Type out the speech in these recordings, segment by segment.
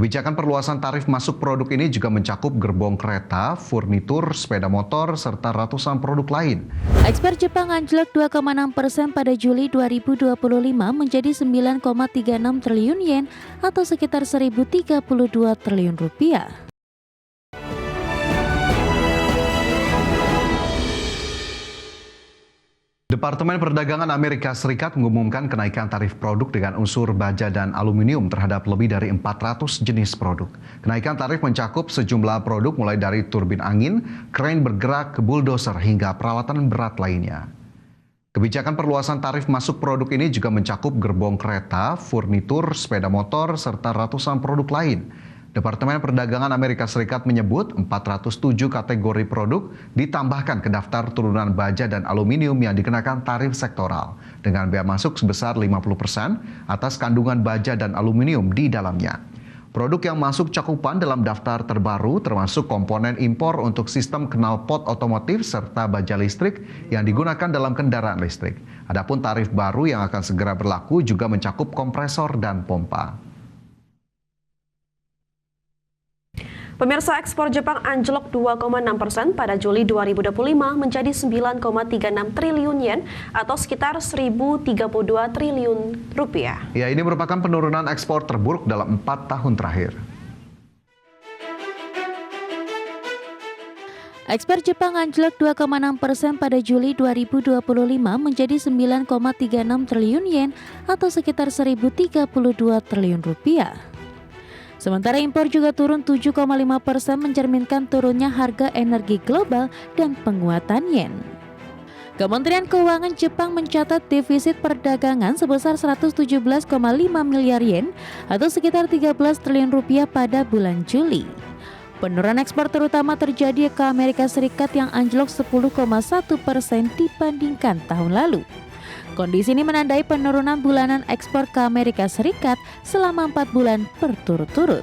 Kebijakan perluasan tarif masuk produk ini juga mencakup gerbong kereta, furnitur, sepeda motor, serta ratusan produk lain. Ekspor Jepang anjlok 2,6% pada Juli 2025 menjadi 9,36 triliun yen atau sekitar 1.032 triliun rupiah. Departemen Perdagangan Amerika Serikat mengumumkan kenaikan tarif produk dengan unsur baja dan aluminium terhadap lebih dari 400 jenis produk. Kenaikan tarif mencakup sejumlah produk mulai dari turbin angin, krain bergerak, bulldozer hingga peralatan berat lainnya. Kebijakan perluasan tarif masuk produk ini juga mencakup gerbong kereta, furnitur, sepeda motor, serta ratusan produk lain. Departemen Perdagangan Amerika Serikat menyebut 407 kategori produk ditambahkan ke daftar turunan baja dan aluminium yang dikenakan tarif sektoral dengan bea masuk sebesar 50% atas kandungan baja dan aluminium di dalamnya. Produk yang masuk cakupan dalam daftar terbaru termasuk komponen impor untuk sistem knalpot otomotif serta baja listrik yang digunakan dalam kendaraan listrik. Adapun tarif baru yang akan segera berlaku juga mencakup kompresor dan pompa. Pemirsa, ekspor Jepang anjlok 2,6% pada Juli 2025 menjadi 9,36 triliun yen atau sekitar 1.032 triliun rupiah. Ya, ini merupakan penurunan ekspor terburuk dalam 4 tahun terakhir. Ekspor Jepang anjlok 2,6% pada Juli 2025 menjadi 9,36 triliun yen atau sekitar 1.032 triliun rupiah. Sementara impor juga turun 7,5% mencerminkan turunnya harga energi global dan penguatan yen. Kementerian Keuangan Jepang mencatat defisit perdagangan sebesar 117,5 miliar yen atau sekitar 13 triliun rupiah pada bulan Juli. Penurunan ekspor terutama terjadi ke Amerika Serikat yang anjlok 10,1% dibandingkan tahun lalu. Kondisi ini menandai penurunan bulanan ekspor ke Amerika Serikat selama 4 bulan berturut-turut.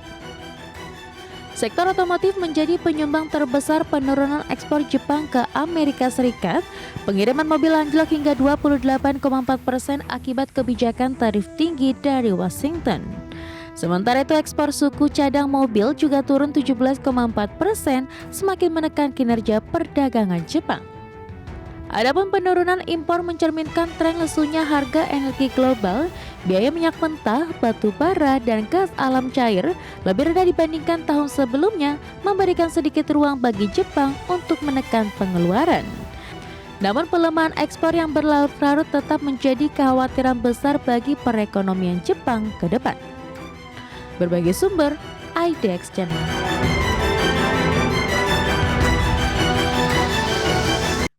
Sektor otomotif menjadi penyumbang terbesar penurunan ekspor Jepang ke Amerika Serikat. Pengiriman mobil anjlok hingga 28,4% akibat kebijakan tarif tinggi dari Washington. Sementara itu ekspor suku cadang mobil juga turun 17,4%, semakin menekan kinerja perdagangan Jepang. Adapun penurunan impor mencerminkan tren lesunya harga energi global, biaya minyak mentah, batu bara, dan gas alam cair lebih rendah dibandingkan tahun sebelumnya, memberikan sedikit ruang bagi Jepang untuk menekan pengeluaran. Namun pelemahan ekspor yang berlarut-larut tetap menjadi kekhawatiran besar bagi perekonomian Jepang ke depan. Berbagai sumber, IDX Channel.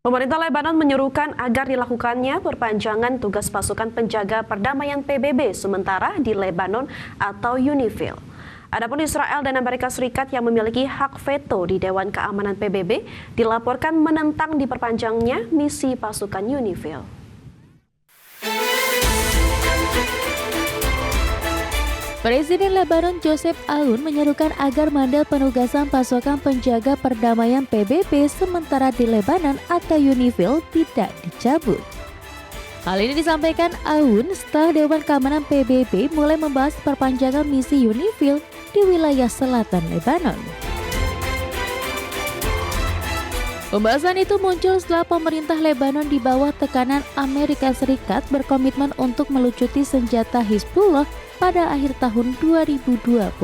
Pemerintah Lebanon menyerukan agar dilakukannya perpanjangan tugas pasukan penjaga perdamaian PBB sementara di Lebanon atau UNIFIL. Adapun Israel dan Amerika Serikat yang memiliki hak veto di Dewan Keamanan PBB dilaporkan menentang diperpanjangnya misi pasukan UNIFIL. Presiden Lebanon Joseph Aoun menyerukan agar mandat penugasan pasukan penjaga perdamaian PBB sementara di Lebanon atau UNIFIL tidak dicabut. Hal ini disampaikan Aoun setelah Dewan Keamanan PBB mulai membahas perpanjangan misi UNIFIL di wilayah selatan Lebanon. Pembahasan itu muncul setelah pemerintah Lebanon di bawah tekanan Amerika Serikat berkomitmen untuk melucuti senjata Hizbullah pada akhir tahun 2025.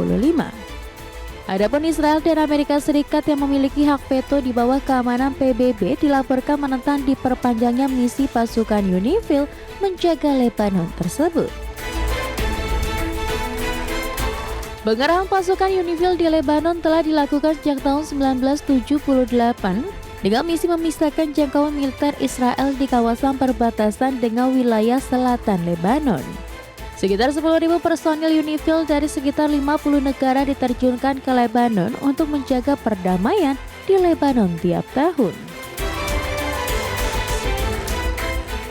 Adapun Israel dan Amerika Serikat yang memiliki hak veto di bawah keamanan PBB dilaporkan menentang diperpanjangnya misi pasukan UNIFIL menjaga Lebanon tersebut. Pengerahan pasukan UNIFIL di Lebanon telah dilakukan sejak tahun 1978 dengan misi memisahkan jangkauan militer Israel di kawasan perbatasan dengan wilayah selatan Lebanon. Sekitar 10.000 personil UNIFIL dari sekitar 50 negara diterjunkan ke Lebanon untuk menjaga perdamaian di Lebanon tiap tahun.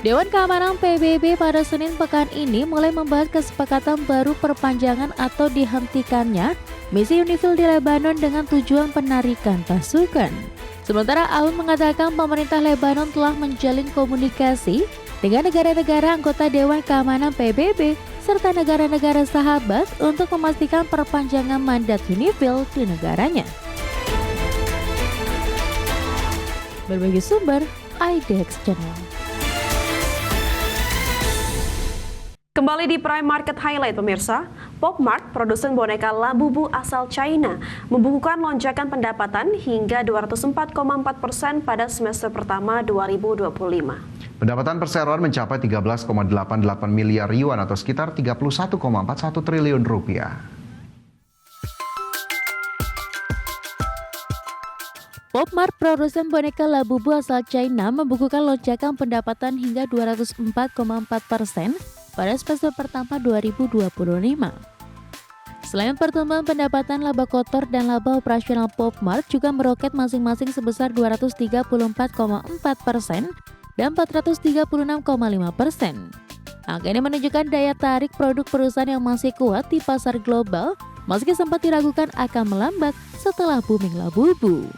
Dewan Keamanan PBB pada Senin pekan ini mulai membahas kesepakatan baru perpanjangan atau dihentikannya misi UNIFIL di Lebanon dengan tujuan penarikan pasukan. Sementara Aoun mengatakan pemerintah Lebanon telah menjalin komunikasi dengan negara-negara anggota Dewan Keamanan PBB serta negara-negara sahabat untuk memastikan perpanjangan mandat UNIFIL di negaranya. Berbagai sumber, IDX Channel. Kembali di Prime Market Highlight pemirsa, Pop Mart, produsen boneka Labubu asal China, membukukan lonjakan pendapatan hingga 204,4% pada semester pertama 2025. Pendapatan perseroan mencapai 13,88 miliar yuan atau sekitar 31,41 triliun rupiah. Pop Mart, produsen boneka Labubu asal China, membukukan lonjakan pendapatan hingga 204,4% pada semester pertama 2025. Selain pertumbuhan pendapatan, laba kotor dan laba operasional Pop Mart juga meroket masing-masing sebesar 234,4% dan 436,5%. Angka ini menunjukkan daya tarik produk perusahaan yang masih kuat di pasar global, meski sempat diragukan akan melambat setelah booming Labubu.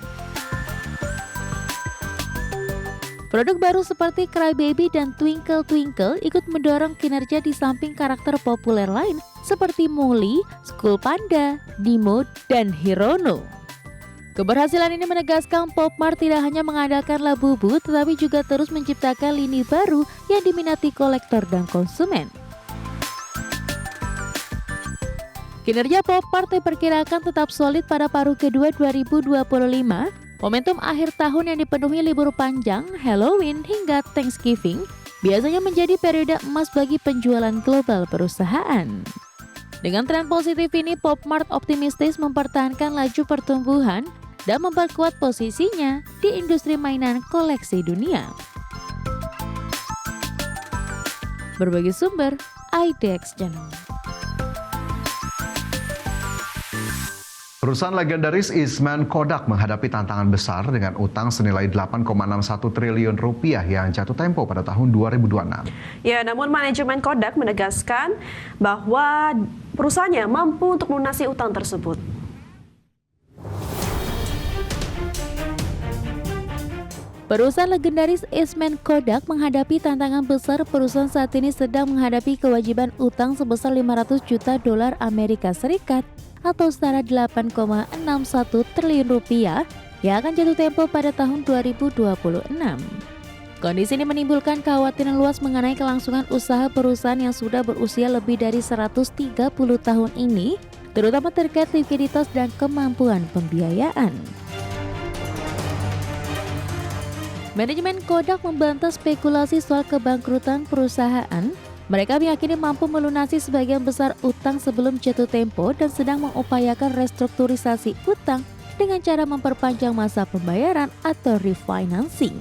Produk baru seperti Crybaby dan Twinkle Twinkle ikut mendorong kinerja di samping karakter populer lain seperti Molly, School Panda, Nemo, dan Hirono. Keberhasilan ini menegaskan Pop Mart tidak hanya mengandalkan Labubu, tetapi juga terus menciptakan lini baru yang diminati kolektor dan konsumen. Kinerja Pop Mart diperkirakan tetap solid pada paruh kedua 2025. Momentum akhir tahun yang dipenuhi libur panjang, Halloween hingga Thanksgiving biasanya menjadi periode emas bagi penjualan global perusahaan. Dengan tren positif ini, Pop Mart optimistis mempertahankan laju pertumbuhan dan memperkuat posisinya di industri mainan koleksi dunia. Berbagai sumber, IDX Channel. Perusahaan legendaris Eastman Kodak menghadapi tantangan besar dengan utang senilai 8,61 triliun rupiah yang jatuh tempo pada tahun 2026. Ya, namun manajemen Kodak menegaskan bahwa perusahaannya mampu untuk melunasi utang tersebut. Perusahaan legendaris Eastman Kodak menghadapi tantangan besar. Perusahaan saat ini sedang menghadapi kewajiban utang sebesar 500 juta dolar Amerika Serikat atau setara 8,61 triliun rupiah yang akan jatuh tempo pada tahun 2026. Kondisi ini menimbulkan kekhawatiran luas mengenai kelangsungan usaha perusahaan yang sudah berusia lebih dari 130 tahun ini, terutama terkait likuiditas dan kemampuan pembiayaan. Manajemen Kodak membantah spekulasi soal kebangkrutan perusahaan. Mereka meyakini mampu melunasi sebagian besar utang sebelum jatuh tempo dan sedang mengupayakan restrukturisasi utang dengan cara memperpanjang masa pembayaran atau refinancing.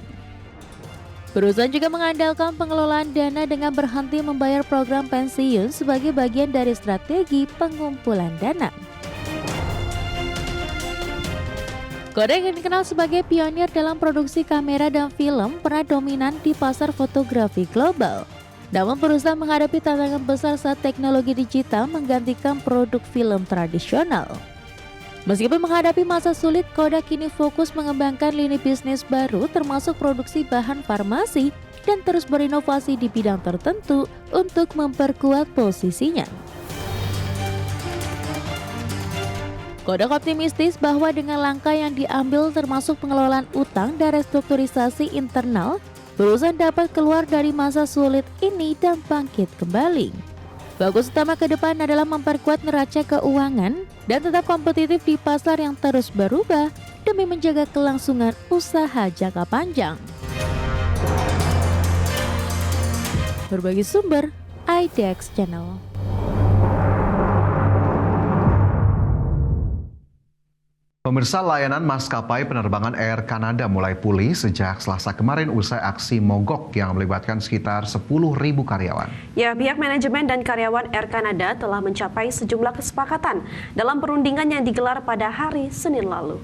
Perusahaan juga mengandalkan pengelolaan dana dengan berhenti membayar program pensiun sebagai bagian dari strategi pengumpulan dana. Kodak yang dikenal sebagai pionir dalam produksi kamera dan film pernah dominan di pasar fotografi global. Namun perusahaan menghadapi tantangan besar saat teknologi digital menggantikan produk film tradisional. Meskipun menghadapi masa sulit, Kodak kini fokus mengembangkan lini bisnis baru termasuk produksi bahan farmasi dan terus berinovasi di bidang tertentu untuk memperkuat posisinya. Kodak optimistis bahwa dengan langkah yang diambil termasuk pengelolaan utang dan restrukturisasi internal, perusahaan dapat keluar dari masa sulit ini dan bangkit kembali. Fokus utama ke depan adalah memperkuat neraca keuangan dan tetap kompetitif di pasar yang terus berubah demi menjaga kelangsungan usaha jangka panjang. Berbagai sumber, IDX Channel. Pemirsa, layanan maskapai penerbangan Air Canada mulai pulih sejak Selasa kemarin usai aksi mogok yang melibatkan sekitar 10.000 karyawan. Ya, pihak manajemen dan karyawan Air Canada telah mencapai sejumlah kesepakatan dalam perundingan yang digelar pada hari Senin lalu.